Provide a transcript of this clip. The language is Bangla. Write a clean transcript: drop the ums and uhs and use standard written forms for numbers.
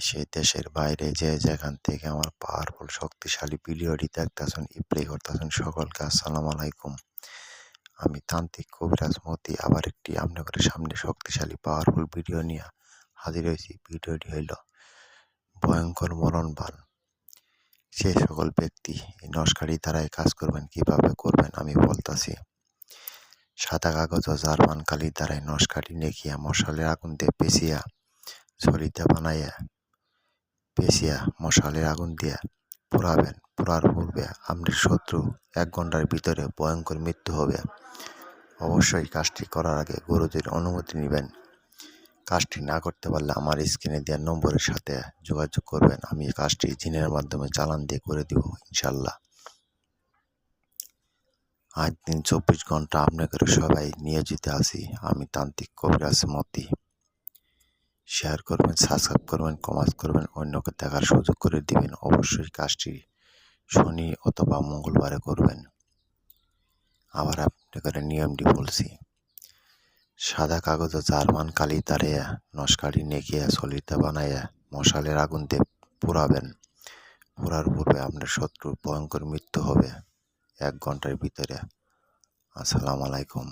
দেশে দেশের বাইরে যে যেখান থেকে আমার পাওয়ারফুল শক্তিশালী ভিডিওটি দেখতেছেন প্লে করতেছেন সকলকে আসসালামু আলাইকুম। আমি তান্ত্রিক কবিরাজ মতি আবার একটি আপনাদের সামনে শক্তিশালী পাওয়ারফুল ভিডিও নিয়ে হাজির হয়েছি। ভিডিওটি হইল ভয়ঙ্কর মরণবান। সে সকল ব্যক্তি এই নস্কারি দ্বারাই কাজ করবেন, কিভাবে করবেন আমি বলতাছি। সাদা কাগজ ও জার্মান কালির দ্বারাই নস্কারি নেকিয়া মশালের আগুন দিয়ে পেঁচিয়া ছড়িতে বানাইয়া পেঁচিয়া মশালের আগুন দিয়া পোড়াবেন। পোড়ার পূর্বে আপনার শত্রু 1 ঘন্টার ভিতরে ভয়ঙ্কর মৃত্যু হবে। অবশ্যই কাজটি করার আগে গুরুজির অনুমতি নেবেন। কাজটি না করতে পারলে আমার স্ক্রিনে দেওয়া নম্বরের সাথে যোগাযোগ করবেন। আমি কাজটি জিনের মাধ্যমে চালান দিয়ে করে দিব ইনশাল্লাহ। আজ দিন 24 ঘন্টা আপনাদের সবাই নিয়োজিত আছি। আমি তান্ত্রিক কবিরাজ মতি। শেয়ার করবেন, সাবস্ক্রাইব করবেন, কমেন্ট করবেন, অন্যকে দেখার সুযোগ করে দিবেন। অবশ্যই কাজটি শনি অথবা মঙ্গলবারে করবেন। আবার আপনাদের নিয়মটি বলছি। সাদা কাগজ ও জার্মান কালি দাঁড়িয়ে নস্কারি নেকিয়া সলিতা বানাইয়া মশালের আগুন দিয়ে পোড়াবেন। পোড়ার পূর্বে আপনার শত্রুর ভয়ঙ্কর মৃত্যু হবে 1 ঘন্টার ভিতরে। আসসালামু আলাইকুম।